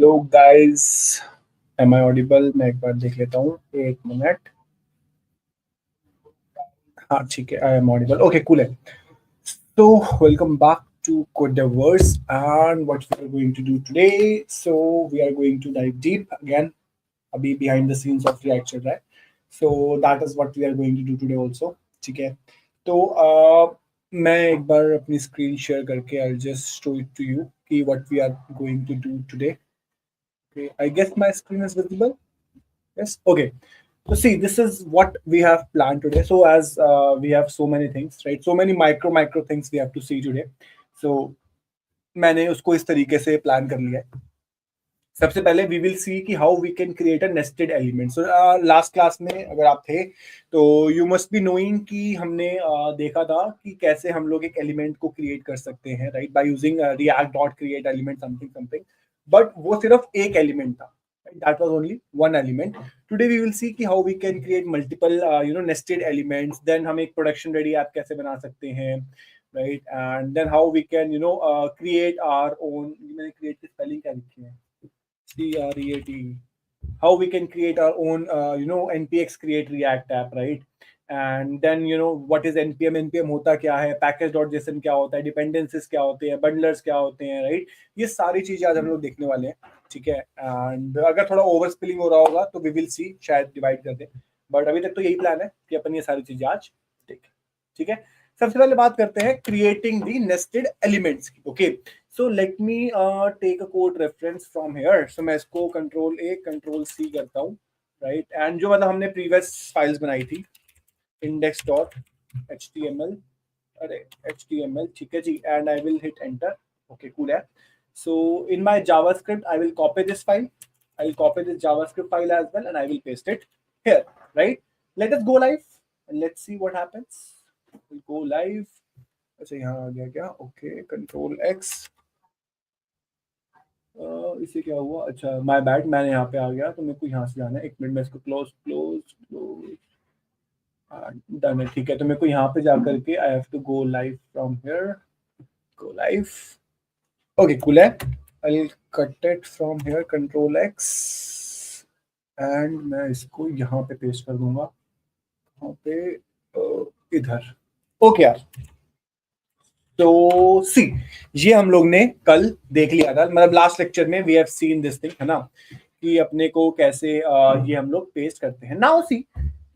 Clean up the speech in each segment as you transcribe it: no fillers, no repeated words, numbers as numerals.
Hello guys, am I audible? मैं एक बार देख लेता हूँ, एक मिनट। हाँ ठीक है, I am audible. Okay, cool है। So welcome back to Codeverse, and what we are going to do today. So we are going to dive deep again. अभी behind the scenes of React चल रहा है. So that is what we are going to do today also. ठीक है. तो मैं एक बार अपनी स्क्रीन शेयर करके I'll just show it to you कि what we are going to do today. Okay, I guess my screen is visible. Yes. Okay. So see, this is what we have planned today. So as we have so many things, right? So many micro things we have to see today. So मैंने उसको इस तरीके से plan कर लिया है. सबसे पहले वी विल सी कि how we can create a nested element. So last class में अगर आप थे तो यू मस्ट बी नोइंग कि हमने देखा था कि कैसे हम लोग एक एलिमेंट को क्रिएट कर सकते हैं, right, by using react dot create element something something. But वो सिर्फ एक एलिमेंट था. That was only one element. Today we will see कि how we can create multiple nested elements. Then हम एक production ready app कैसे बना सकते हैं, right? And then how we can create our own. मैंने create की spelling क्या लिखी है? CREAT. How we can create our own npx create react app, right? And then what is npm होता क्या है, package.json क्या होता है, dependencies क्या होते हैं, bundlers क्या होते हैं, right? ये सारी चीजें आज हम लोग देखने वाले हैं. ठीक है. एंड अगर थोड़ा ओवर स्पिलिंग हो रहा होगा तो वी विल सी, शायद डिवाइड कर दे. बट अभी तक तो यही प्लान है कि अपन ये सारी चीजें आज देखें. ठीक है. सबसे पहले बात करते हैं क्रिएटिंग दी नेस्टेड एलिमेंट्स की. Okay, so let me take a code reference from here. So मैं इसको कंट्रोल ए कंट्रोल सी करता हूँ, राइट. एंड जो मतलब हमने प्रीवियस फाइल्स बनाई थी, index dot H T M L, अरे एच टी एम एल, ठीक है जी. And I will hit enter. Okay, cool है. So in my JavaScript, I will copy this file. I will copy this JavaScript file as well, and I will paste it here. Right? Let us go live and let's see what happens. We'll go live. अच्छा, यहाँ आ गया क्या? Okay, Control X. इसे क्या हुआ? अच्छा, my bad. मैंने यहाँ पे आ गया तो मेरे को यहाँ से जाना है. एक मिनट में इसको close. डन है. ठीक है. तो मेरे को यहाँ पे जा करके I have to go live from here. Go live. Okay, cool है. I'll cut it from here, Control X, and मैं इसको यहाँ पे पेस्ट कर दूंगा. यहाँ पे इधर. ओके यार. तो सी, ये हम लोग ने कल देख लिया था, मतलब लास्ट लेक्चर में we have seen this thing, है ना, कि अपने को कैसे ये हम लोग पेस्ट करते हैं. Now see,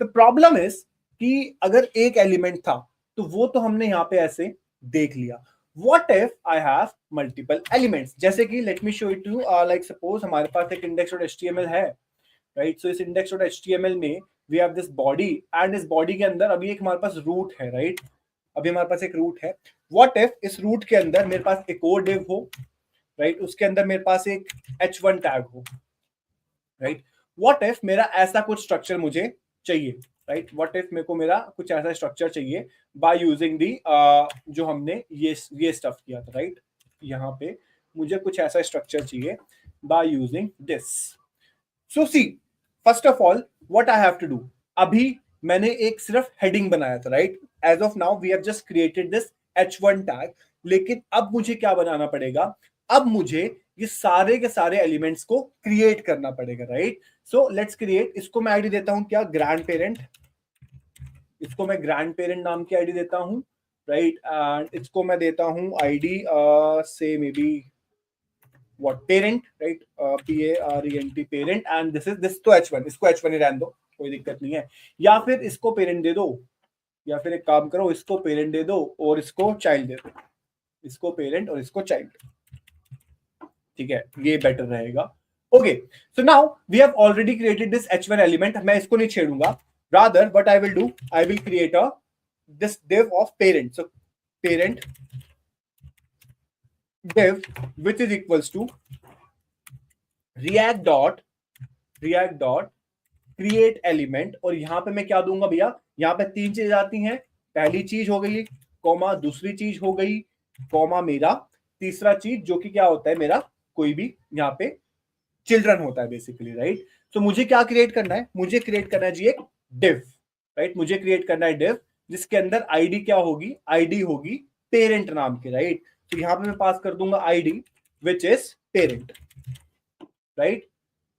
the problem is कि अगर एक एलिमेंट था तो वो तो हमने यहाँ पे ऐसे देख लिया. What if I have multiple elements? जैसे कि let me show it to you. Like suppose हमारे पास एक index.html है, right? So इस index.html में we have this body, and इस body के अंदर अभी एक हमारे पास root है, right? अभी हमारे पास एक root है. What if इस root के अंदर मेरे पास एक और div हो, right? उसके अंदर मेरे पास एक h1 tag हो, right? What if मेरा ऐसा कुछ स्ट्रक्चर मुझे चाहिए, राइट? व्हाट इफ मेरे को मेरा कुछ ऐसा स्ट्रक्चर चाहिए बाय यूजिंग दी जो हमने ये स्टफ किया था, राइट? यहाँ पे मुझे कुछ ऐसा स्ट्रक्चर चाहिए by using this. So see, first of all what I have to do. अभी मैंने एक सिर्फ हेडिंग बनाया था, right? As of now we have just created this h1 tag. लेकिन अब मुझे क्या बनाना पड़ेगा? अब मुझे ये सारे के सारे एलिमेंट्स को क्रिएट करना पड़ेगा, राइट? So let's create. इसको मैं आईडी देता हूं क्या? Grand parent. इसको मैं ग्रैंड पेरेंट नाम की आईडी देता हूं, राइट? एंड इसको मैं देता हूं आईडी से may be what, parent, right? PARENT, parent. And this तो h1, इसको h1 ही रहने दो, कोई दिक्कत नहीं है. या फिर इसको पेरेंट दे दो, या फिर एक काम करो, इसको पेरेंट दे दो और इसको चाइल्ड दे दो. इसको पेरेंट और इसको चाइल्ड. ठीक है, ये बेटर रहेगा. Okay, so now we have already created this h1 element. मैं इसको नहीं छेड़ूंगा. Rather what I will do, I will create a this div of parent. So parent div which is equals to react dot create element. और यहां पे मैं क्या दूंगा भैया? यहां पे तीन चीज आती हैं. पहली चीज हो गई कॉमा, दूसरी चीज हो गई कॉमा मेरा, तीसरा चीज जो कि क्या होता है मेरा कोई भी यहाँ पे चिल्ड्रन होता है बेसिकली, राइट? तो मुझे क्या क्रिएट करना है? मुझे क्रिएट करना है जी एक div, राइट? मुझे क्रिएट करना है div जिसके अंदर आईडी क्या होगी? आईडी होगी पेरेंट नाम की, राइट? तो यहाँ पे मैं पास कर दूंगा ID which is parent. Right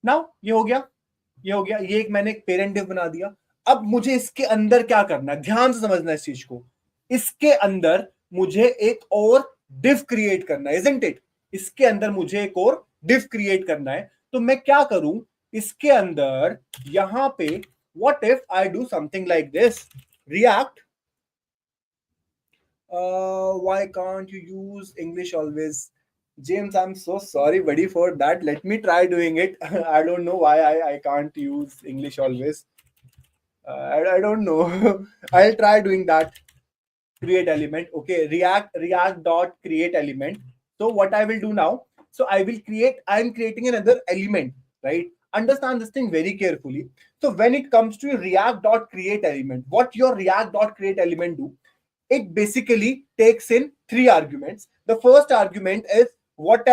now ये हो गया, ये एक मैंने एक पेरेंट डिव बना दिया। अब मुझे इसके अंदर क्या करना है, ध्यान से समझना इस चीज को। इसके अंदर मुझे एक और डिव क्रिएट करना है, इजंट इट? इसके अंदर मुझे एक और डिव क्रिएट करना है। तो मैं क्या करूं इसके अंदर, यहां पे what if I do something like this, react, why can't you use English always? James, I'm so sorry, buddy, for that. Let me try doing it. I don't know why I can't use English always. I don't know. I'll try doing that. Create element. Okay, React dot create element. So what I will do now? So I'm creating another element, right? Understand this thing very carefully. So when it comes to React dot create element, what your React dot create element do? It basically takes in three arguments. The first argument is what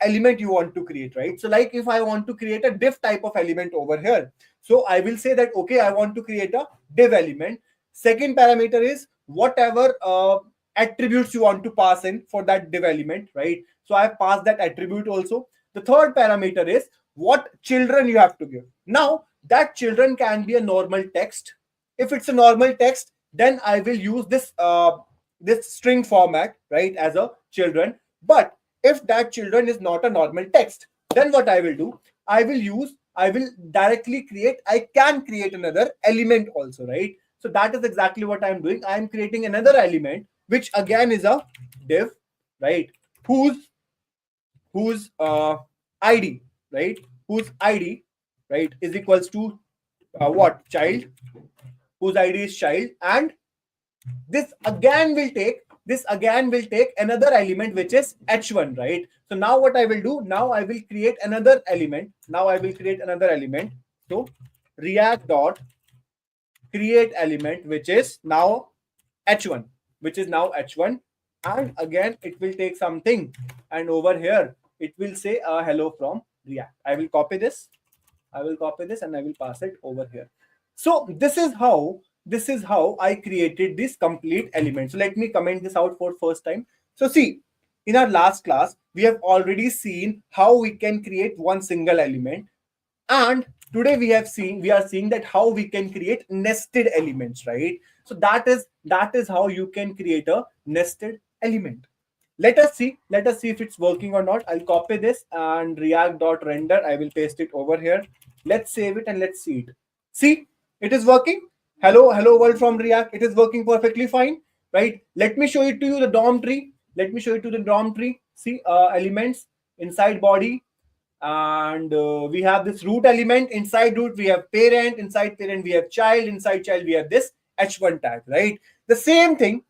element you want to create, right? So like if I want to create a div type of element over here, so I will say that okay, I want to create a div element. Second parameter is whatever attributes you want to pass in for that div element, right? So I have passed that attribute also. The third parameter is what children you have to give. Now that children can be a normal text. If it's a normal text, then I will use this string format, right, as a children. But if that children is not a normal text, then what I will do, I will directly create, I can create another element also, right? So that is exactly what I'm doing. I'm creating another element, which again is a div, right, whose id, right, whose id, right, is equals to what, child, whose id is child. And this again will take another element, which is h1, right? So now what I will do, now I will create another element. So react dot create element, which is now h1, and again it will take something, and over here it will say hello from React. I will copy this, and I will pass it over here. So this is how I created this complete element. So let me comment this out for first time. So see, in our last class we have already seen how we can create one single element, and today we are seeing that how we can create nested elements, right? So that is how you can create a nested element. Let us see if it's working or not. I'll copy this and react.render, I will paste it over here. Let's save it and let's see it. See, it is working. Hello world from React, it is working perfectly fine, right? Let me show it to you, the DOM tree. See, elements inside body, and we have this root element. Inside root we have parent, inside parent we have child, inside child we have this h1 tag, right? The same thing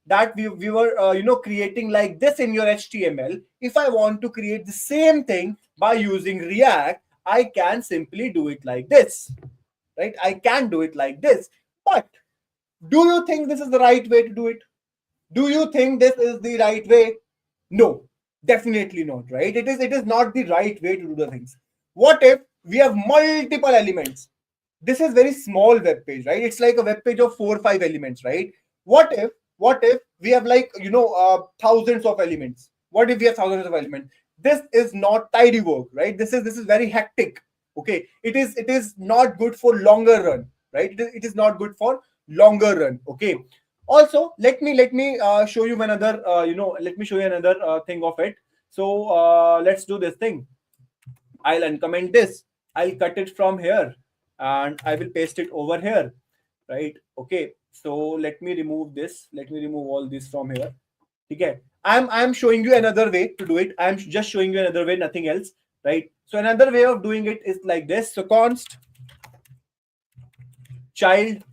that we were creating like this in your HTML. If I want to create the same thing by using React, I can simply do it like this, right? I can do it like this. But do you think this is the right way to do it? Do you think this is the right way? No, definitely not, right? It is not the right way to do the things. What if we have multiple elements? This is very small web page, right? It's like a web page of 4 or 5 elements, right? What if we have like thousands of elements? What if we have thousands of elements? This is not tidy work, right? This is very hectic. Okay, it is not good for longer run, right? It is not good for longer run. Okay. Also, let me show you another let me show you another thing of it. So let's do this thing. I'll uncomment this, I'll cut it from here, and I will paste it over here, right? Okay, so let me remove this, let me remove all this from here. Okay, I'm showing you another way to do it. I'm just showing you another way, nothing else, right? So another way of doing it is like this. So const child,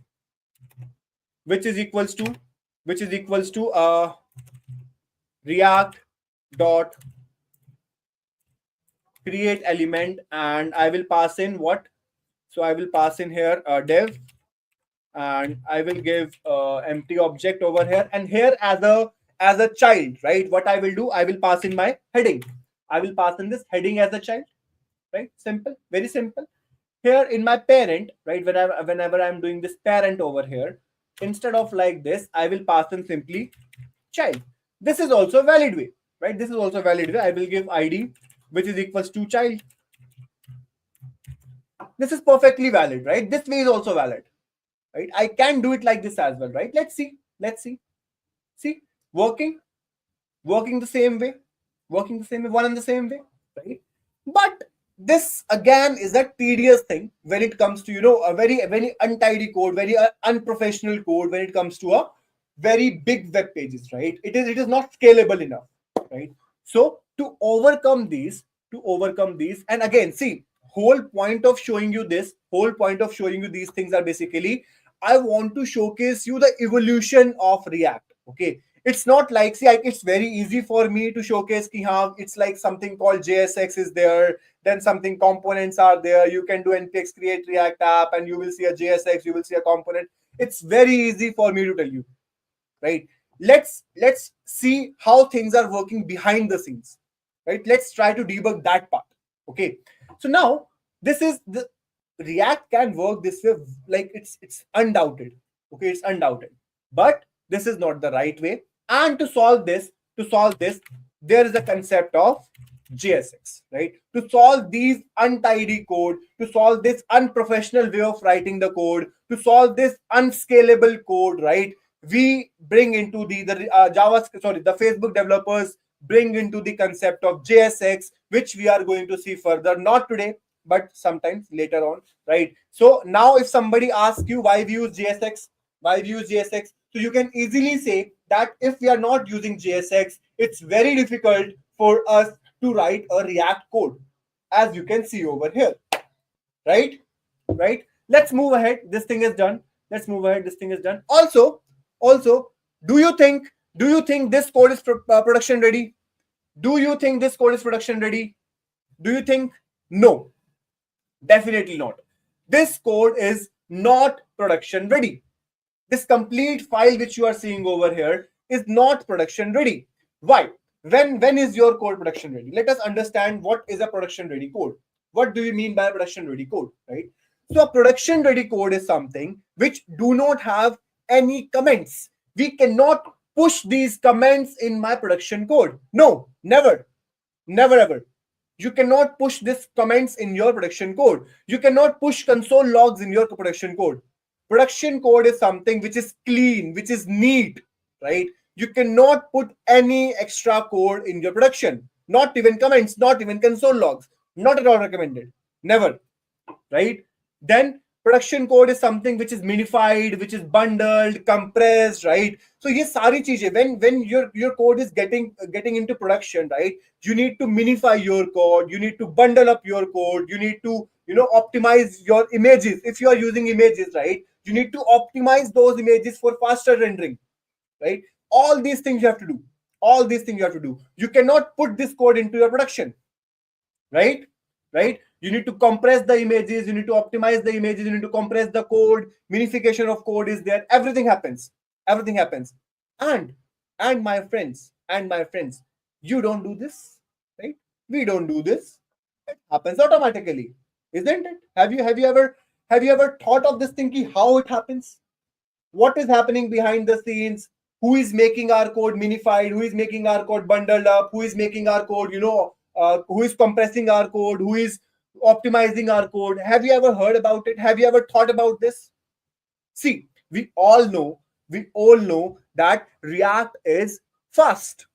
which is equals to react dot create element, and I will pass in what? So I will pass in here dev, and I will give empty object over here, and here as a child, right? What I will do, I will pass in my heading. I will pass in this heading as a child, right? Simple, very simple. Here in my parent, right? Whenever I'm doing this parent over here, instead of like this, I will pass in simply child. This is also a valid way, right? This is also a valid way. I will give ID which is equals to child. This is perfectly valid, right? This way is also valid, right? I can do it like this as well, right? Let's see. See, working the same way, one and the same way, right? But this again is a tedious thing when it comes to, a very untidy code, very unprofessional code when it comes to a very big web pages, right? It is not scalable enough, right? So to overcome these, and again, see, whole point of showing you these things are basically, I want to showcase you the evolution of React. Okay, it's not like, see, it's very easy for me to showcase ki haan, it's like something called JSX is there, then something components are there, you can do npx create React app and you will see a JSX, you will see a component. It's very easy for me to tell you, right? Let's see how things are working behind the scenes, right? Let's try to debug that part. Okay, so now this is the React can work this way, like it's undoubted. Okay, it's undoubted, but this is not the right way. And to solve this, there is a concept of JSX, right? To solve these untidy code, to solve this unprofessional way of writing the code, to solve this unscalable code, right? We bring into the the Facebook developers bring into the concept of JSX, which we are going to see further, not today, but sometimes later on, right? So now if somebody asks you why we use JSX, so you can easily say that if we are not using JSX, it's very difficult for us to write a React code, as you can see over here, right? Let's move ahead. This thing is done. Also, do you think this code is production ready? Do you think this code is production ready? Do you think? No, definitely not. This code is not production ready. This complete file which you are seeing over here is not production ready. Why? When is your code production ready? Let us understand what is a production ready code. What do you mean by production ready code, right? So a production ready code is something which do not have any comments. We cannot push these comments in my production code. No, never ever. You cannot push these comments in your production code. You cannot push console logs in your production code. Production code is something which is clean, which is neat, right? You cannot put any extra code in your production. Not even comments, not even console logs. Not at all recommended. Never, right? Then production code is something which is minified, which is bundled, compressed, right? So ye sari cheeze, when your code is getting into production, right? You need to minify your code, you need to bundle up your code, you need to optimize your images. If you are using images, right, you need to optimize those images for faster rendering, right? All these things you have to do. You cannot put this code into your production, right? You need to compress the images, you need to optimize the images, you need to compress the code, minification of code is there, everything happens. And my friends, you don't do this, right? We don't do this. It happens automatically, isn't it? Have you ever thought of this thinking how it happens? What is happening behind the scenes? Who is making our code minified? Who is making our code bundled up? Who is making our code, who is compressing our code? Who is optimizing our code? Have you ever heard about it? Have you ever thought about this? See, we all know that React is fast,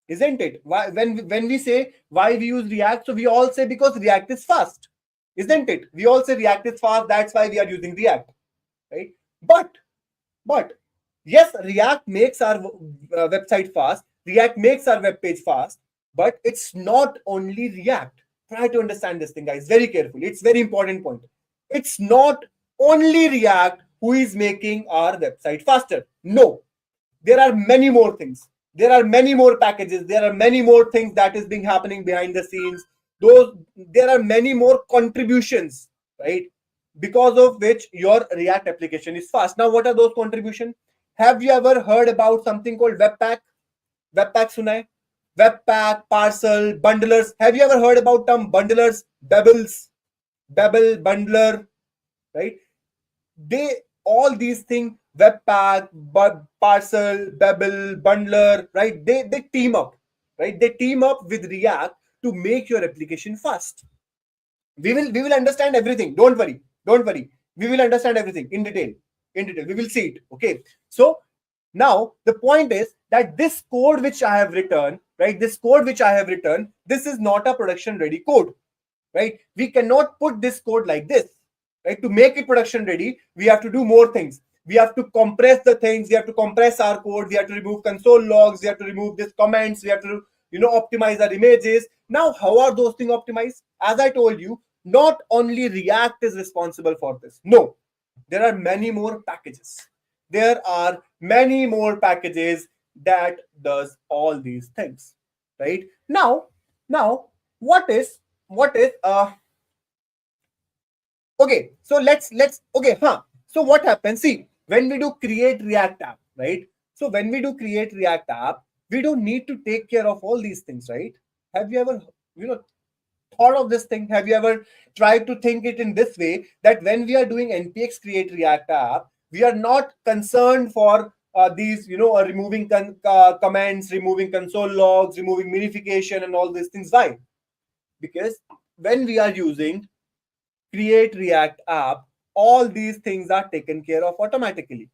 isn't it? Why, when we say why we use React, so we all say because React is fast, isn't it? We all say React is fast, that's why we are using React, right? But yes, React makes our website fast, React makes our web page fast, but it's not only React. Try to understand this thing, guys, very carefully. It's very important point. It's not only React who is making our website faster. No, there are many more things. There are many more packages. There are many more things that is being happening behind the scenes. There are many more contributions, right? Because of which your React application is fast. Now, what are those contributions? Have you ever heard about something called Webpack? Webpack suna hai? Webpack, parcel, bundlers. Have you ever heard about term bundlers? Babel, bundler, right? All these things, Webpack, parcel, Babel, bundler, right? They team up, right? They team up with React to make your application fast. We will understand everything. Don't worry. We will understand everything in detail. We will see it. Okay. So now the point is that this code which I have written, right? This is not a production ready code, right? We cannot put this code like this, right? To make it production ready, we have to do more things. We have to compress the things. We have to compress our code. We have to remove console logs. We have to remove these comments. We have to, optimize our images. Now, how are those things optimized? As I told you, not only React is responsible for this. No, there are many more packages. There are many more packages that does all these things, right? Now, what is okay, so let's okay, so what happens? See, when we do create React app, right? So when we do create React app, we don't need to take care of all these things, right? Have you ever, thought of this thing? Have you ever tried to think it in this way, that when we are doing npx create React app, we are not concerned for these, removing comments, removing console logs, removing minification and all these things? Why? Because when we are using create React app, all these things are taken care of automatically.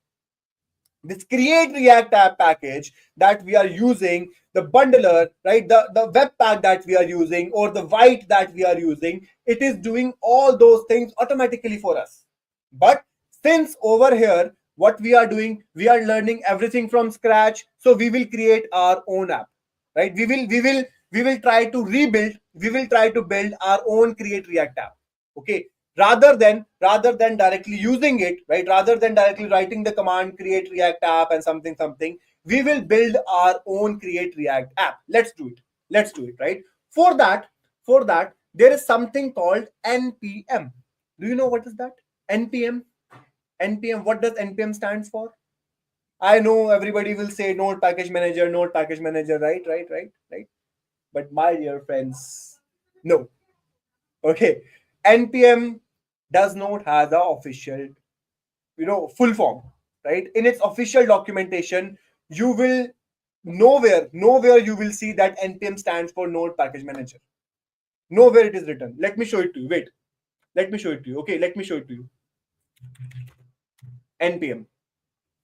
This create React app package that we are using, the bundler, right? The web pack that we are using, or the white that we are using, it is doing all those things automatically for us. But since over here, what we are doing, we are learning everything from scratch. So we will create our own app, right? We will try to rebuild, we will try to build our own create React app. Okay, rather than directly using it, right? Rather than directly writing the command create React app and something, we will build our own create React app. Let's do it, right? For that there is something called npm. Do you know what is that? Npm. What does npm stands for? I know everybody will say node package manager, right? But my dear friends, no. Okay, npm does not have the official, full form, right? In its official documentation, you will nowhere you will see that npm stands for node package manager. Nowhere it is written. Let me show it to you. Wait, let me show it to you. Okay, let me show it to you. Npm.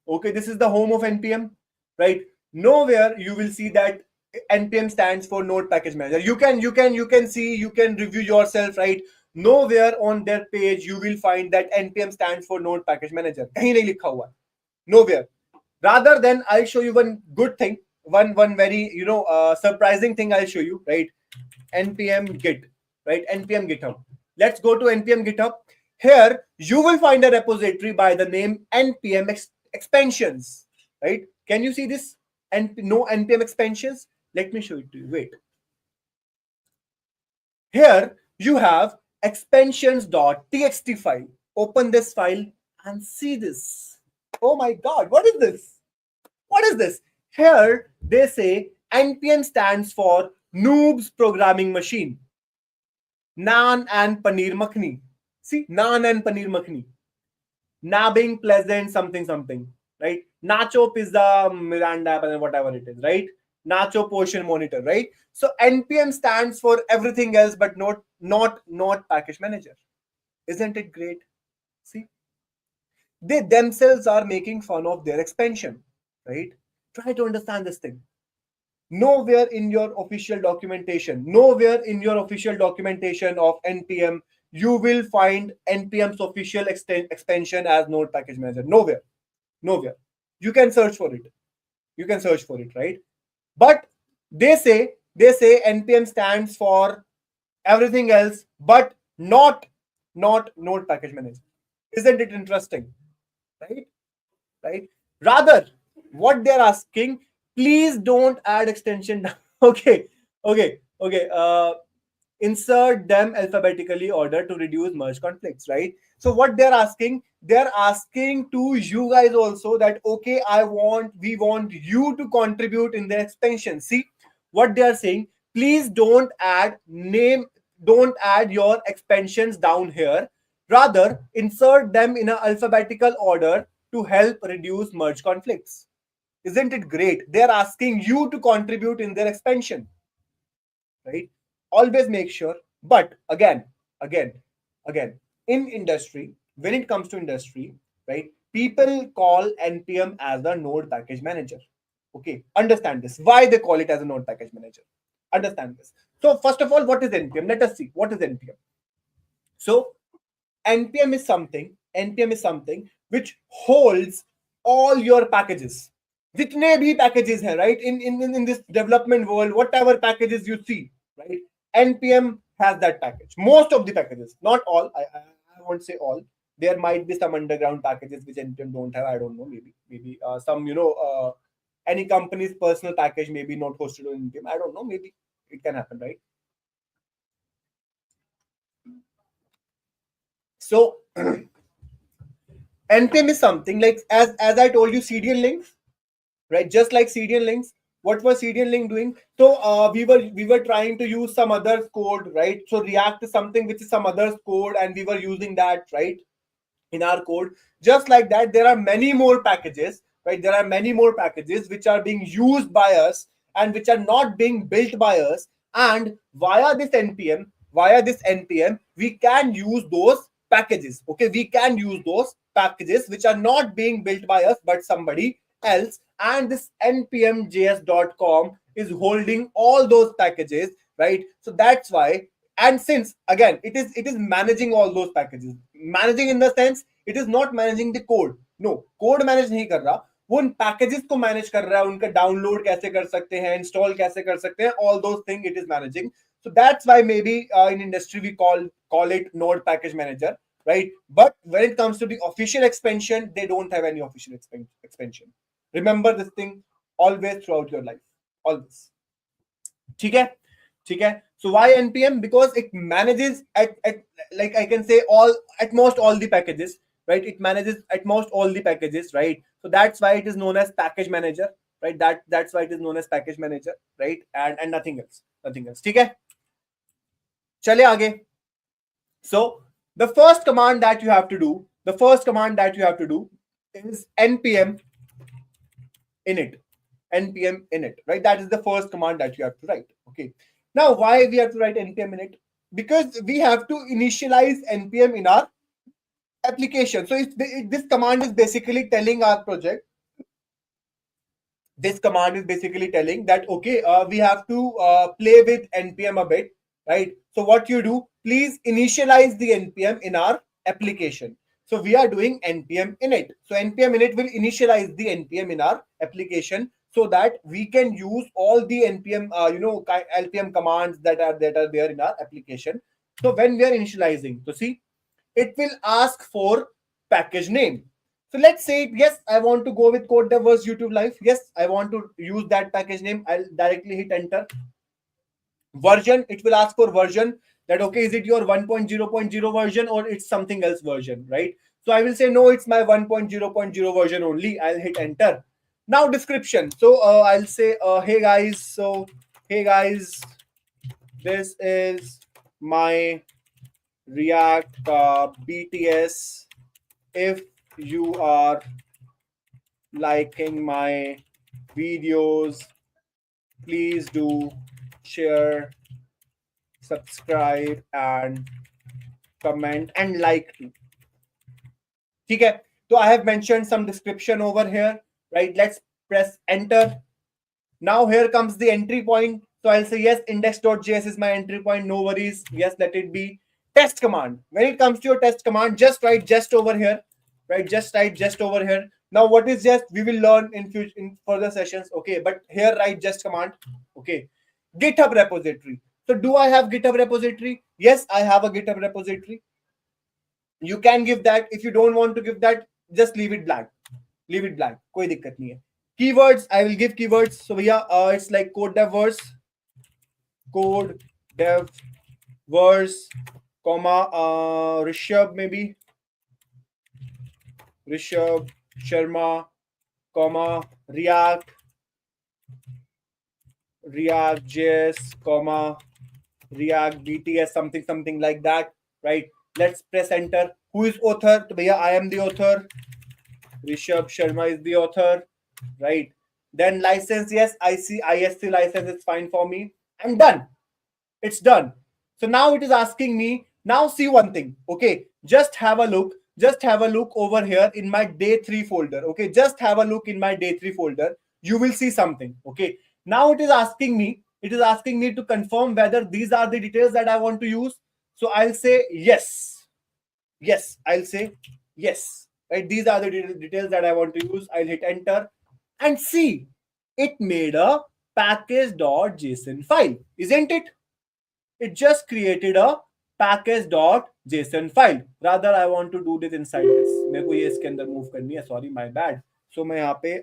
Okay, this is the home of npm, right? Nowhere you will see that npm stands for node package manager. You can see, you can review yourself, right? Nowhere on their page you will find that npm stands for node package manager. कहीं नहीं लिखा हुआ. Nowhere. Rather than, I'll show you one good thing, one very, surprising thing I'll show you, right? npm git, right? npm github. Let's go to npm github. Here you will find a repository by the name npm expansions, right? Can you see this? And no npm expansions. Let me show it to you. Wait. Here you have expansions.txt file. Open this file and see this. Oh my god, what is this? What is this? Here they say npm stands for noobs programming machine. Naan and paneer makhni. See, naan and paneer makhni. Nabbing pleasant something, right? Nacho pizza Miranda and whatever it is, right? Nacho portion monitor, right? So npm stands for everything else, but not package manager. Isn't it great? See, they themselves are making fun of their expansion, right? Try to understand this thing. Nowhere in your official documentation of npm you will find npm's official expansion as node package manager. Nowhere. You can search for it, right? But they say npm stands for everything else, but not node package manager. Isn't it interesting? Right? Rather, what they're asking, please don't add extension. Okay. Insert them alphabetically order to reduce merge conflicts, right? So what they're asking to you guys also that, okay, we want you to contribute in the expansion. See what they are saying. Please don't add your expansions down here. Rather, insert them in an alphabetical order to help reduce merge conflicts. Isn't it great? They're asking you to contribute in their expansion, right? always make sure. But again, in industry, when it comes to industry, right, people call npm as a node package manager. Okay, understand this, why they call it as a node package manager. Understand this. So first of all, what is npm? Let us see what is npm. So npm is something which holds all your packages. जितने भी packages हैं, right, in this development world, whatever packages you see, right, npm has that package. Most of the packages, not all. I won't say all. There might be some underground packages which npm don't have. I don't know. Maybe some, any company's personal package may be not hosted on npm. I don't know. Maybe it can happen, right? So npm is something like, as I told you, cdn links, right? Just like cdn links. What was cdn link doing? So we were trying to use some other code, right? So react is something which is some other code, and we were using that, right, in our code. Just like that, there are many more packages, right? There are many more packages which are being used by us and which are not being built by us. And via this npm, we can use those packages. Okay, we can use those packages which are not being built by us but somebody else. And this npmjs.com is holding all those packages, right? So that's why. And since again it is managing all those packages, managing in the sense, it is not managing the code. No, code manage नहीं कर रहा, वो उन packages को manage कर रहा है, उनका डाउनलोड कैसे कर सकते हैं, इंस्टॉल कैसे कर सकते हैं, all those things it is managing. So that's why maybe in industry we call it node package manager, right? But when it comes to the official expansion, they don't have any official expansion. Remember this thing always throughout your life, always. ठीक है, ठीक है. So why npm? Because it manages at like I can say all, at most all the packages, right? It manages at most all the packages, right? So that's why it is known as package manager, right? That's why it is known as package manager, right? And nothing else, ठीक है. चले आगे. So the first command that you have to do, is npm init. npm init, right? That is the first command that you have to write. Okay, now why we have to write npm init? Because we have to initialize npm in our application. So this command is basically telling our project, this command is basically telling that, okay, we have to play with npm a bit, right? So what you do, please initialize the npm in our application. So we are doing npm init. So npm init will initialize the npm in our application so that we can use all the npm lpm commands that are there in our application. So when we are initializing, so see, it will ask for package name. So let's say, yes, I want to go with Code Devers YouTube Live. Yes, I want to use that package name. I'll directly hit enter. Version, it will ask for version, that, okay, is it your 1.0.0 version or it's something else version, right? So I will say, no, it's my 1.0.0 version only. I'll hit enter. Now description. So I'll say, hey guys, this is my React BTS. If you are liking my videos, please do share, subscribe, and comment and like too. Okay, so I have mentioned some description over here, right? Let's press enter. Now here comes the entry point. So I'll say, yes, index.js is my entry point. No worries. Yes, let it be. Test command. When it comes to your test command, just write just over here, right? Just write just over here. Now, what is just? We will learn in further sessions. Okay, but here write just command. Okay, GitHub repository. So do I have GitHub repository? Yes, I have a GitHub repository. You can give that. If you don't want to give that, just leave it blank. Leave it blank. कोई दिक्कत नहीं है. Keywords, I will give keywords. So yeah, it's like code dev verse, comma Rishabh, maybe Rishabh Sharma, comma ReactJS, comma React BTS, something like that, right? Let's press enter. Who is author? So bhaiya, I am the author. Rishabh Sharma is the author, right? Then license, yes, I see ISC license is fine for me. I'm done. It's done. So now it is asking me, now see one thing. Okay, just have a look. Just have a look over here in my day 3 folder. Okay, just have a look in my day 3 folder. You will see something. Okay, now it is asking me to confirm whether these are the details that I want to use. So I'll say yes. Yes, I'll say yes. Right, these are the details that I want to use. I'll hit enter and see, it made a package.json file, isn't it? It just created a package.json file. Rather, I want to do this inside this. मेरे को ये इसके अंदर move करनी है. Sorry, my bad. So मैं यहाँ पे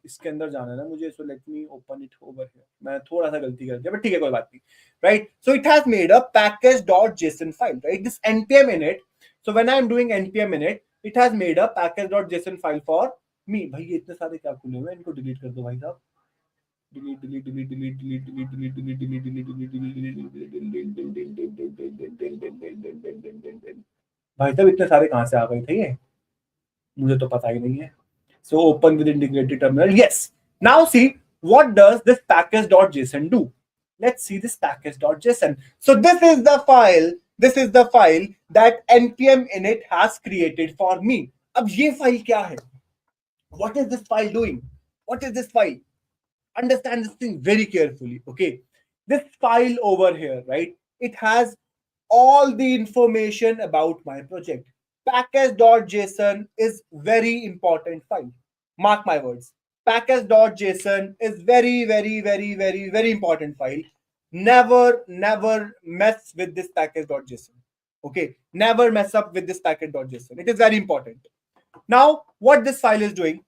इसके अंदर जाना है ना मुझे. So let me open it over here. मैं थोड़ा सा गलती कर दिया, but ठीक है, कोई बात नहीं. Right? So it has made a package.json file. Right? This npm init. So when I am doing npm init, it has made a package.json file for me. भाई ये इतने सारे क्या खुले हुए हैं, इनको डिलीट कर दो भाई साहब. भाई साहब इतने सारे कहां से आ गए थे ये, मुझे तो पता ही नहीं है. So open with integrated terminal. Yes. Now see, what does this package.json do? Let's see this package.json. So this is the file. This is the file that npm init has created for me. अब ये file क्या है? What is this file doing? What is this file? Understand this thing very carefully. Okay, this file over here, right, it has all the information about my project. Package.json is very important file. Mark my words. Package.json is very important file. Never mess with this package.json. Okay, never mess up with this package.json. It is very important. Now what this file is doing,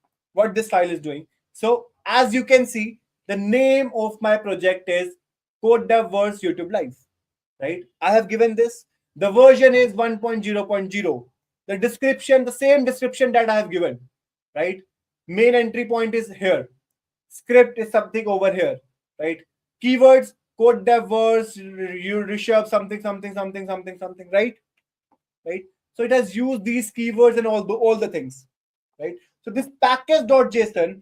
so as you can see, the name of my project is Code Dev Verse YouTube Live, right? I have given this. The version is 1.0.0. The description, the same description that I have given, right? Main entry point is here. Script is something over here, right? Keywords, Code Dev Verse, you Rishabh, something, right? Right? So it has used these keywords and all the things, right? So this package.json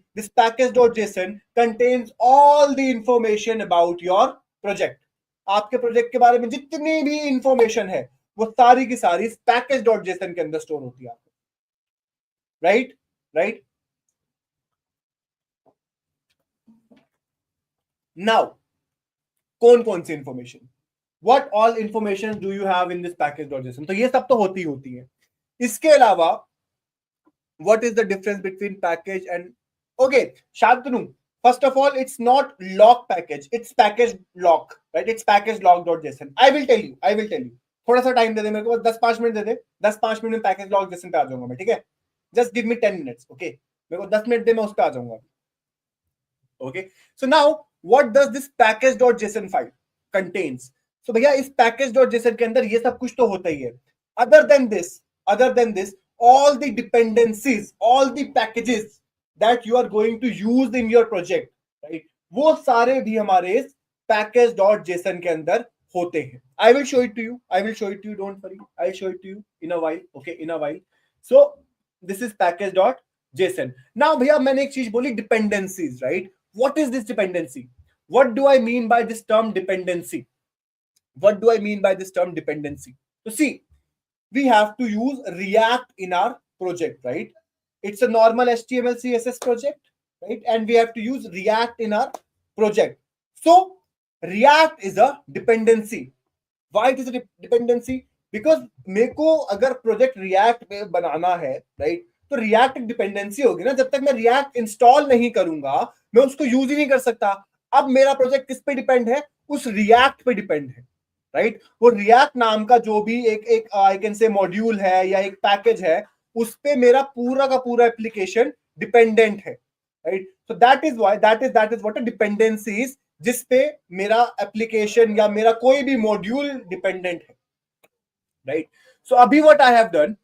contains all the information about your project. आपके project के बारे में जितनी भी information है वो सारी की सारी इस package.json के अंदर स्टोर होती है आपको, right? Now, कौन सी information, what all information do you have in this package.json? तो ये सब तो होती है. इसके अलावा what is the difference between package and, okay, Shantanu, first of all, it's not lock package, it's package lock, right? It's package lock.json. I will tell you. थोड़ा सा टाइम दे दे मेरे को, 10-5 मिनट दे दे. 10-5 मिनट में पैकेज lock.json पे आ जाऊंगा मैं, ठीक है? Just give me 10 minutes, okay? मेरे को 10 मिनट दे, मैं उस पे आ जाऊंगा. Okay, so now what does this package.json file contains? So भैया इस package.json के अंदर ये सब कुछ तो होता ही है. Other than this, all the dependencies, all the packages that you are going to use in your project, right? वो सारे भी हमारे इस package.json के अंदर होते हैं. I will show it to you. Don't worry. I'll show it to you in a while. Okay, in a while. So this is package.json. Now भैया मैंने एक चीज बोली, dependencies, right? What is this dependency? What do I mean by this term dependency? So see, we have to use React in our project, right? It's a normal HTML CSS project, right? And we have to use React in our project. So React is a dependency. Why it is a dependency? Because मेरे को अगर project React में बनाना है, right? तो React एक dependency होगी ना. जब तक मैं React इंस्टॉल नहीं करूंगा मैं उसको यूज ही नहीं कर सकता. अब मेरा प्रोजेक्ट किस पे डिपेंड है? उस React पे डिपेंड है, राइट? वो React नाम का जो भी एक आई कैन से मॉड्यूल है या एक पैकेज है, उस पे मेरा पूरा का पूरा एप्लीकेशन डिपेंडेंट है, right? So that is what a dependency is, जिस पे मेरा एप्लीकेशन या मेरा कोई भी मॉड्यूल डिपेंडेंट है, राइट? सो अभी व्हाट आई हैव डन,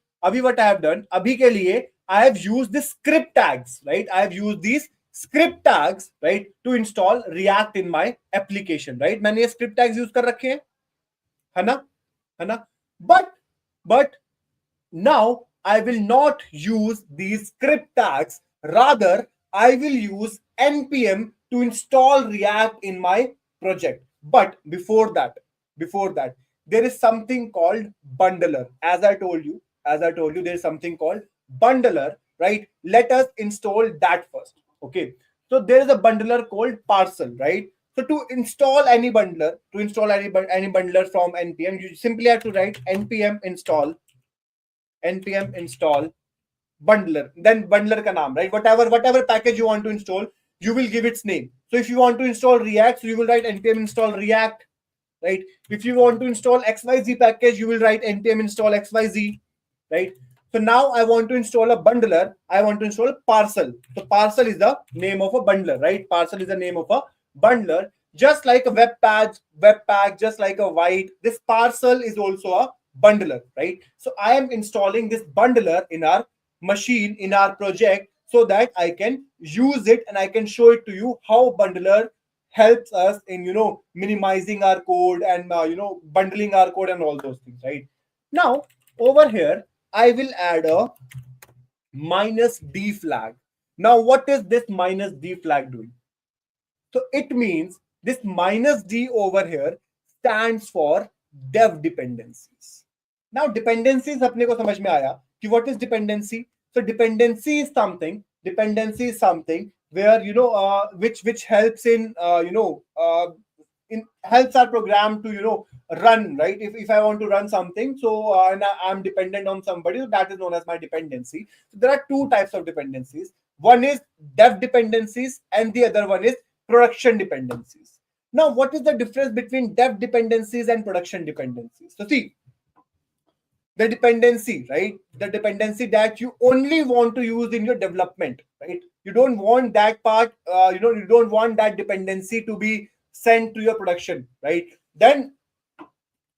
अभी के लिए I have used this script tags, right? I have used these script tags, right, to install React in my application, right? मैंने ये script tags use कर रखे हैं, है ना? But now I will not use these script tags. Rather, I will use npm to install React in my project. But before that, before that, there is something called bundler. As I told you, there is something called bundler, right? Let us install that first. Okay. So there is a bundler called parcel, right? So to install any bundler, any bundler from npm, you simply have to write npm install bundler, then bundler ka naam, right? Whatever package you want to install, you will give its name. So if you want to install React, so you will write npm install React, right? If you want to install XYZ package, you will write npm install XYZ, right? So now I want to install a bundler. I want to install parcel. So parcel is the name of a bundler, right? Parcel is the name of a bundler. Just like a webpack, just like a white, this parcel is also a bundler, right? So I am installing this bundler in our machine, in our project, so that I can use it and I can show it to you how bundler helps us in minimizing our code and bundling our code and all those things, right? Now over here I will add a -d flag. Now what is this -d flag doing? So it means this -d over here stands for dev dependencies. Now dependencies apne ko samajh mein aaya कि what is dependency? So dependency is something where which helps in helps our program to run, right? If I want to run something, so and I'm dependent on somebody, so that is known as my dependency. So there are two types of dependencies. One is dev dependencies and the other one is production dependencies. Now what is the difference between dev dependencies and production dependencies? So see, the dependency, right? The dependency that you only want to use in your development, right? You don't want that part, you don't want that dependency to be sent to your production, right? Then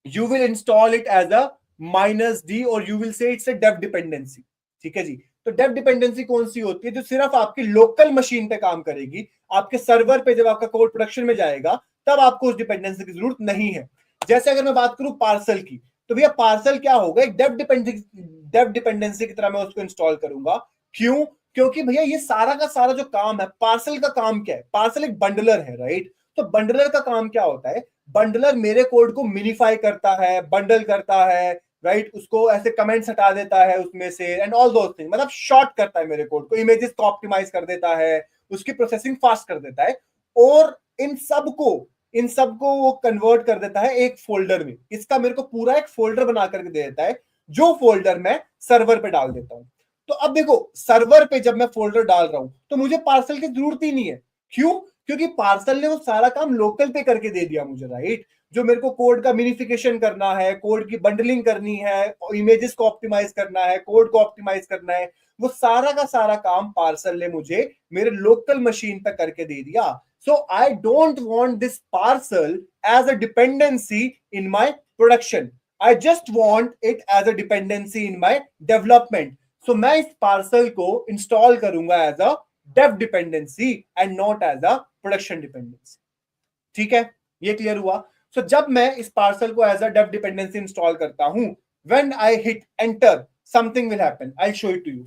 you will install it as a -d or you will say it's a dev dependency. ठीक है जी? तो Dave dependency कौन सी होती है? जो सिर्फ आपकी local machine पे काम करेगी, आपके सर्वर पे जब आपका कोड प्रोडक्शन में जाएगा तब आपको उस डिपेंडेंसी की जरूरत नहीं है. जैसे अगर मैं बात करूं पार्सल की, तो भैया पार्सल क्या होगा? एक डेव डिपेंडेंसी की तरह मैं उसको इंस्टॉल करूंगा. क्यों? क्योंकि भैया ये सारा का सारा जो काम है, पार्सल का काम क्या है? पार्सल एक बंडलर है, राइट? तो बंडलर का काम क्या होता है? बंडलर मेरे कोड को मिनिफाई करता है, बंडल करता है, राइट? उसको ऐसे कमेंट्स हटा देता है उसमें से एंड ऑल दोस थिंग, मतलब शॉर्ट करता है मेरे कोड को, इमेजेस को ऑप्टिमाइज कर देता है, उसकी प्रोसेसिंग फास्ट कर देता है और इन सबको वो कन्वर्ट कर देता है एक फोल्डर में. इसका मेरे को पूरा एक फोल्डर बना करके दे देता है, जो फोल्डर मैं सर्वर पे डाल देता हूं. तो अब देखो, सर्वर पे जब मैं फोल्डर डाल रहा हूं तो मुझे पार्सल की जरूरत ही नहीं है. क्यों? क्योंकि पार्सल ने वो सारा काम लोकल पे करके दे दिया मुझे, राइट? जो मेरे को कोड का मिनिफिकेशन करना है, कोड की बंडलिंग करनी है, इमेजेस को ऑप्टिमाइज करना है, कोड को ऑप्टिमाइज करना है, वो सारा का सारा काम पार्सल ने मुझे मेरे लोकल मशीन पे करके दे दिया. So I don't want this parcel as a dependency in my production. I just want it as a dependency in my development. So मैं इस parcel को install करूंगा as a dev dependency and not as a production dependency. ठीक है, ये clear हुआ? So जब मैं इस parcel को as a dev dependency install करता हूं, when I hit enter, something will happen. I'll show it to you.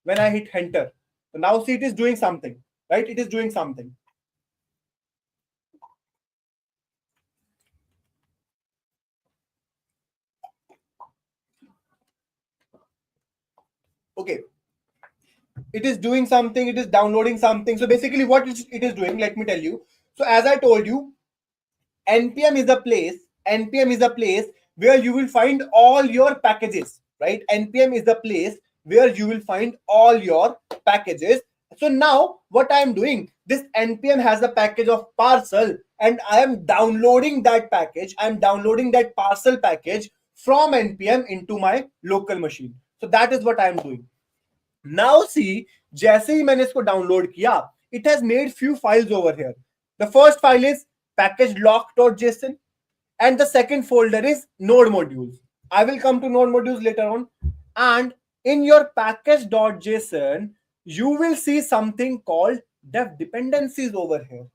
When I hit enter, so now see, it is doing something, right? It is doing something. Okay, it is doing something, it is downloading something. So basically what it is doing, let me tell you. So as I told you, npm is a place where you will find all your packages, right? Npm is the place where you will find all your packages. So now what I am doing, this npm has a package of parcel and I am downloading that package. I am downloading that parcel package from npm into my local machine. So that is what I am doing. Now see, जैसे ही मैंने इसको download किया, it has made few files over here. The first file is package.lock.json and the second folder is node modules. I will come to node modules later on. And in your package.json, you will see something called dev dependencies over here.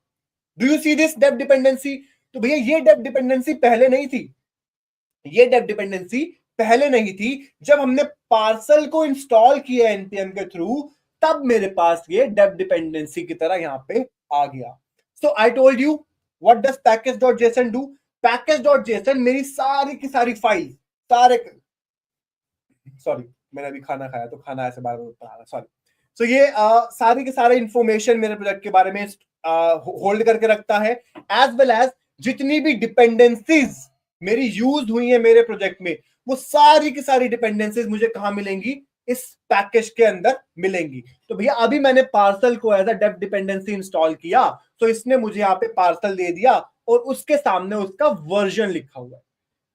Do you see this dev dependency? तो भैया ये dev dependency पहले नहीं थी. ये dev dependency पहले नहीं थी. जब हमने पार्सल को इंस्टॉल किया एनपीएम के थ्रू, तब मेरे पास ये डेव डिपेंडेंसी की तरह यहां पे आ गया. So I told you, what does package.json do? package.json मेरी सारी की सारी फाइल, सारे, सॉरी मैंने अभी खाना खाया तो खाना ऐसे बार बार, सॉरी। सो ये सारी के सारे इंफॉर्मेशन मेरे प्रोजेक्ट के बारे में होल्ड करके रखता है, एज वेल एज जितनी भी डिपेंडेंसीज मेरी यूज हुई है मेरे प्रोजेक्ट में, वो सारी की सारी डिपेंडेंसीज मुझे कहां मिलेंगी, इस पैकेज के अंदर मिलेंगी। तो भैया अभी मैंने पार्सल को as a dep dependency install किया, तो इसने मुझे यहाँ पे पार्सल दे दिया और उसके सामने उसका वर्जन लिखा हुआ है।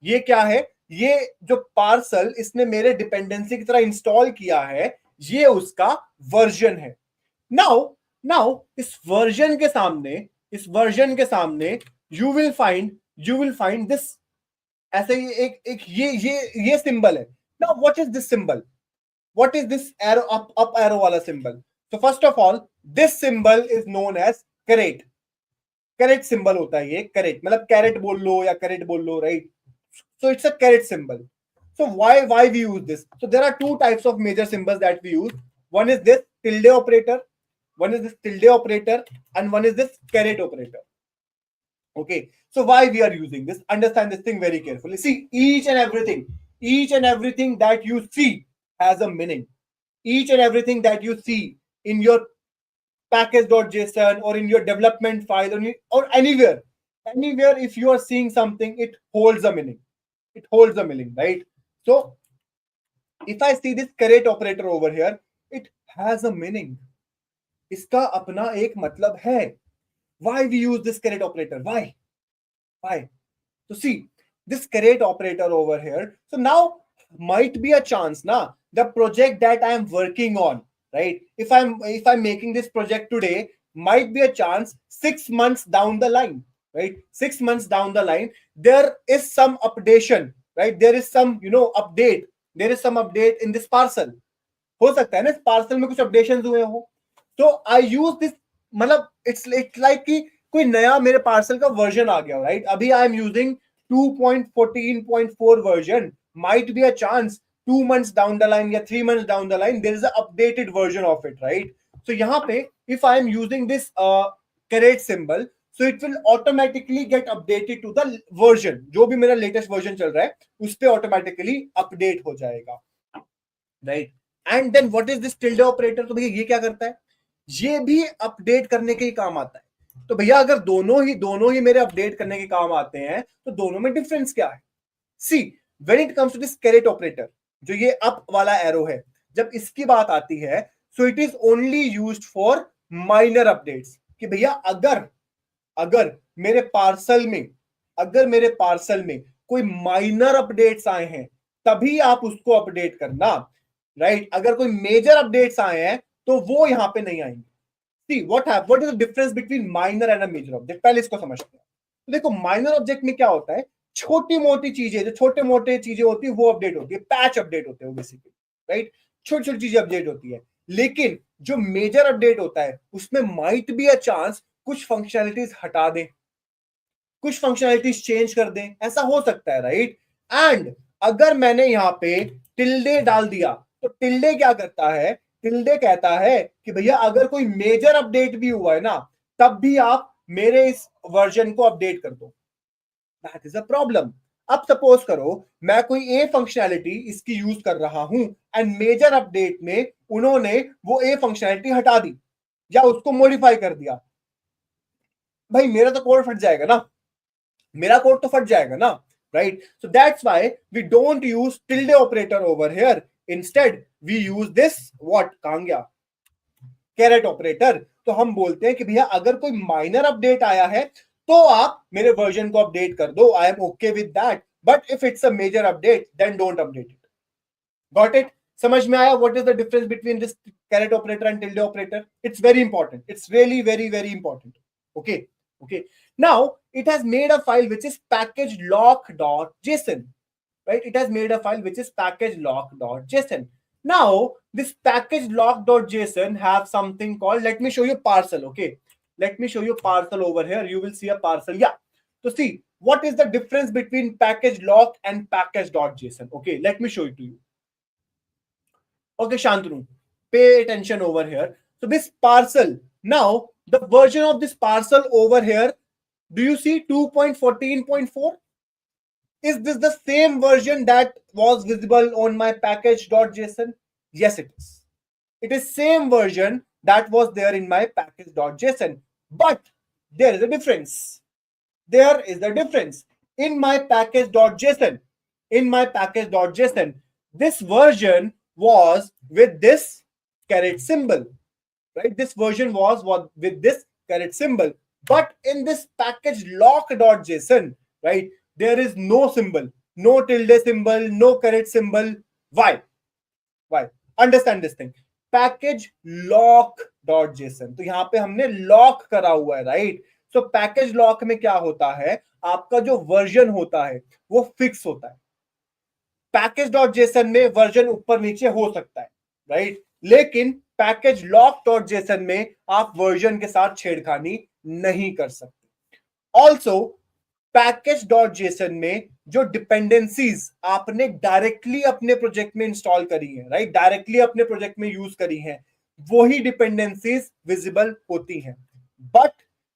ये क्या है, ये जो पार्सल इसने मेरे डिपेंडेंसी की तरह इंस्टॉल किया है, ये उसका वर्जन है। नाउ नाउ इस वर्जन के सामने यू विल फाइंड दिस, ऐसे ही एक ये सिंबल है। Now what is this symbol, what is this arrow, up arrow वाला सिंबल? तो first of all this symbol is known as caret. Caret symbol होता है ये, करेट मतलब कैरेट बोल लो या करेट बोल लो, right? So it's a caret symbol. So why we use this? So there are two types of major symbols that we use. One is this tilde operator, and one is this caret operator. Okay, so why we are using this? Understand this thing very carefully. See, each and everything that you see has a meaning. Each and everything that you see in your package.json or in your development file or anywhere, if you are seeing something, it holds a meaning. Right? So if I see this caret operator over here, it has a meaning. इसका अपना एक मतलब है. Why we use this caret operator? Why? So see, this caret operator over here. So now might be a chance, na, the project that I am working on, right? If I'm making this project today, might be a chance 6 months down the line, right? 6 months down the line, there is some updation, right? There is some, update. There is some update in this parcel. हो सकता है ना इस parcel में कुछ updations हुए हो, तो आई यूज दिस, मतलब इट्स लाइक कि कोई नया मेरे पार्सल का वर्जन आ गया, राइट? अभी I am using 2.14.4 version, might be a chance 2 months down the line या 3 months down the line there is an updated version of it, right? So यहाँ पे if I am using this caret symbol, so it will automatically get updated to the version, जो भी मेरा latest version चल रहा है उस पे ऑटोमेटिकली अपडेट हो जाएगा, right? And then what is this tilde operator? तो भैया ये क्या करता है, ये भी अपडेट करने के ही काम आता है। तो भैया अगर दोनों ही मेरे अपडेट करने के काम आते हैं, तो दोनों में डिफरेंस क्या है? See, when it comes to this caret operator, जो ये अप वाला एरो है, जब इसकी बात आती है, so it is only used for minor updates. कि भैया अगर मेरे पार्सल में कोई माइनर अपडेट्स आए हैं, तभी आप उसको अपडेट करना, राइट? अगर कोई मेजर अपडेट्स आए हैं तो वो यहां पे नहीं आएंगे। See what is the difference between minor and a major object, पहले इसको समझते हैं। तो देखो, माइनर ऑब्जेक्ट में क्या होता है, छोटी मोटी चीजें, जो छोटे मोटे चीजें होती है वो अपडेट होती है, पैच अपडेट होते हैं बेसिकली, राइट? छोटी छोटी चीजें अपडेट होती है। लेकिन जो मेजर अपडेट होता है उसमें माइट बी अ चांस कुछ फंक्शनैलिटीज हटा दें, कुछ फंक्शनैलिटीज चेंज कर दें, ऐसा हो सकता है, राइट? एंड अगर मैंने यहाँ पे टिल्डे डाल दिया, तो टिल्डे क्या करता है, टिल्डे कहता है कि भैया अगर कोई मेजर अपडेट भी हुआ है ना, तब भी आप मेरे इस वर्जन को अपडेट कर दो। That is a problem. अब सपोज करो मैं कोई ए फंक्शनैलिटी इसकी यूज कर रहा हूं एंड मेजर अपडेट में उन्होंने वो ए फंक्शनैलिटी हटा दी या उसको मॉडिफाई कर दिया, भाई मेरा तो कोड फट जाएगा ना, मेरा कोड तो फट जाएगा ना, right? So that's why we don't use tilde operator over here, instead we use this what, कहां गया, कैरेट ऑपरेटर। तो हम बोलते हैं कि भैया अगर कोई माइनर अपडेट आया है तो आप मेरे वर्जन को अपडेट कर दो, I am okay with that, but if it's a major update then don't update it. Got it? समझ में आया what is the difference between this caret operator and tilde operator? It's very important, it's really very very important. Okay. Now it has made a file which is package.lock.json, right? It has made a file which is package.lock.json. Now this package.lock.json have something called, let me show you parcel. Okay, let me show you parcel over here. You will see a parcel. Yeah, so see what is the difference between package.lock and package.json. Okay, let me show it to you. Okay, Shantanu, pay attention over here. So this parcel, now the version of this parcel over here Do you see 2.14.4? Is this the same version that was visible on my package.json? Yes, it is. It is same version that was there in my package.json. But there is a difference. There is a difference. In my package.json, this version was with this caret symbol, right? This version was with this caret symbol. But in this package lock.json, right, there is no symbol, no tilde symbol, no caret symbol. Why? Why? Understand this thing. Package lock.json. तो यहां पे हमने lock करा हुआ है, right? सो package lock में क्या होता है, आपका जो वर्जन होता है वो फिक्स होता है. पैकेज.json में वर्जन ऊपर नीचे हो सकता है, राइट? लेकिन पैकेज लॉक.json में आप वर्जन के साथ छेड़खानी नहीं कर सकते. ऑल्सो पैकेज.json में जो डिपेंडेंसीज आपने डायरेक्टली अपने प्रोजेक्ट में इंस्टॉल करी है, राइट, डायरेक्टली अपने प्रोजेक्ट में यूज करी है, वही डिपेंडेंसीज विजिबल होती हैं. But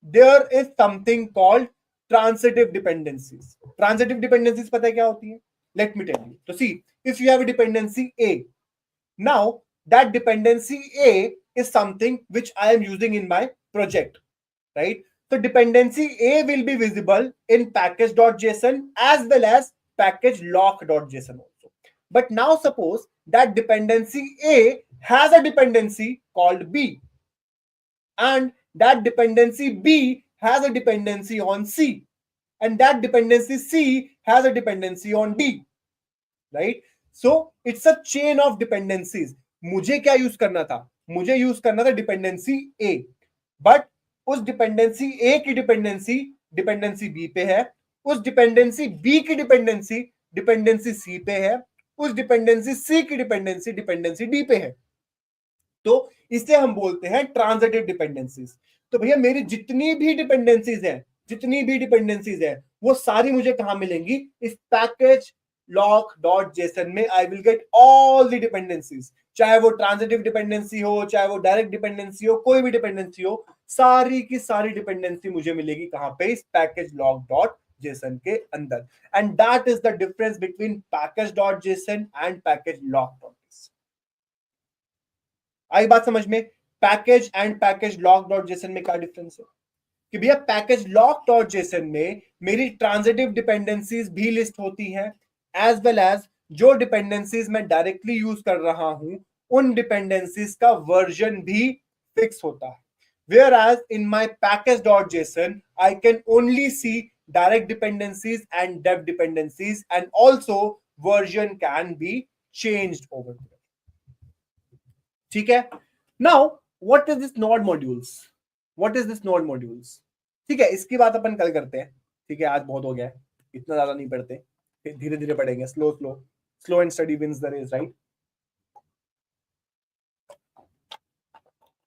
there is something called transitive dependencies. Transitive dependencies पता है क्या होती है? Let me tell you. तो see, if you have a dependency A, now that dependency A is something which I am using in my project, right? So dependency A will be visible in package.json as well as package lock.json also. But now suppose that dependency A has a dependency called B, and that dependency B has a dependency on C, and that dependency C has a dependency on D, right? So it's a chain of dependencies. मुझे क्या use करना था? मुझे use करना था dependency A, but उस dependency A की dependency B पे है, उस डिपेंडेंसी B की डिपेंडेंसी C पे है, उस डिपेंडेंसी C की डिपेंडेंसी D पे है. तो इसे हम बोलते हैं ट्रांजिटिव डिपेंडेंसीज. तो भैया मेरी जितनी भी डिपेंडेंसीज है वो सारी मुझे कहां मिलेंगी? इस पैकेज lock.json में I will get all the dependencies. चाहे वो ट्रांजिटिव डिपेंडेंसी हो, चाहे वो डायरेक्ट डिपेंडेंसी हो, कोई भी डिपेंडेंसी हो, सारी की सारी डिपेंडेंसी मुझे मिलेगी कहां पे? इस पैकेज lock.json के अंदर. And that is the difference between package.json and package lock.json. आई बात समझ में? पैकेज एंड पैकेज lock.json में क्या डिफरेंस है कि भैया पैकेज lock.json में मेरी ट्रांजिटिव डिपेंडेंसीज भी लिस्ट होती हैं, एज वेल एज जो डिपेंडेंसीज मैं डायरेक्टली यूज कर रहा हूं उन डिपेंडेंसीज का वर्जन भी फिक्स होता है. Whereas in my package.json I can only see direct dependencies and dev dependencies, and also version can be changed over there. ठीक है? Now what is this node modules? ठीक है, इसकी बात अपन कल करते हैं. ठीक है, आज बहुत हो गया है, इतना ज्यादा नहीं पढ़ते, फिर धीरे धीरे पढ़ेंगे. Slow and study wins the race,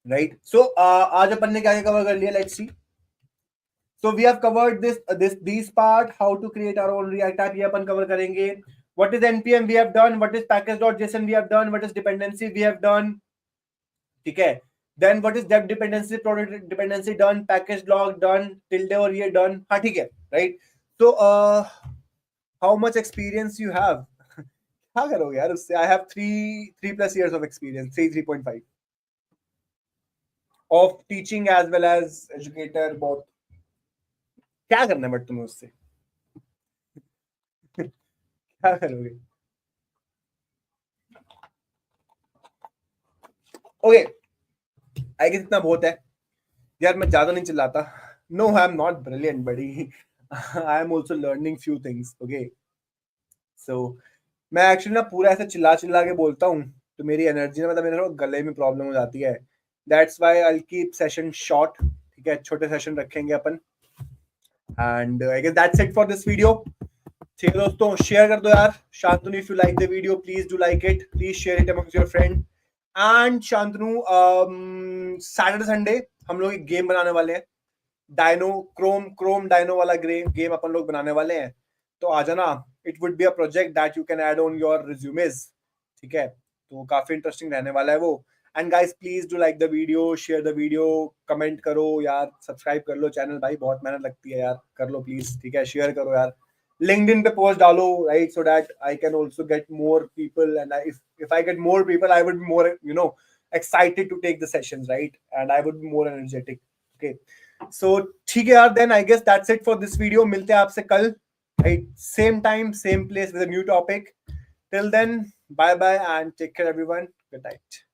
right? So आज अपन ने क्या कवर कर लिया? Let's see. So we have covered this part, how to create our own React app, ये अपन कवर करेंगे. What is npm we have done, what is package.json we have done, what is dependency we have done. ठीक है, then what is dev dependency, product dependency done, package log done, tilde और ये done. हाँ ठीक है, right? So how much experience you have? क्या करोगे यार उससे? I have 3+ years of experience, 3.5 of teaching as well as educator both. क्या करना है बट तुम्हें उससे? क्या करोगे? ओके, आई गेस इतना बहुत है यार, मैं ज्यादा नहीं चिल्लाता. No, I am not brilliant buddy, I am also learning few things. Okay, so मैं एक्चुअली ना पूरा ऐसे चिल्ला के बोलता हूँ तो मेरी एनर्जी ना, मतलब मेरे गले में प्रॉब्लम हो जाती है. That's why I will keep session short. ठीक है, छोटे सेशन रखेंगे अपन. And I guess that's it for this video. ठीक है दोस्तों, शेयर कर दो यार. Shantanu, if you like the video please do like it, please share it amongst your friend. And Shantanu, Saturday Sunday हम लोग एक गेम बनाने वाले हैं, डायनो क्रोम डायनो वाला गेम अपन लोग बनाने वाले हैं. तो आ जाना. It would be a project that you can add on your resumes. ठीक है, तो काफी इंटरेस्टिंग रहने वाला है वो. And guys please do like the video, share the video, comment करो यार, सब्सक्राइब कर लो चैनल भाई, बहुत मेहनत लगती है यार, कर लो प्लीज, ठीक है, शेयर करो यार, LinkedIn पे पोस्ट डालो, right, so that I can also get more people, and if I get more people I would be more, you know, excited to take the sessions, right, and I would be more energetic. Okay, so ठीक है यार, then I guess that's it for this video. मिलते हैं आपसे कल, right, same time same place with a new topic. Till then, bye bye and take care everyone. Good night.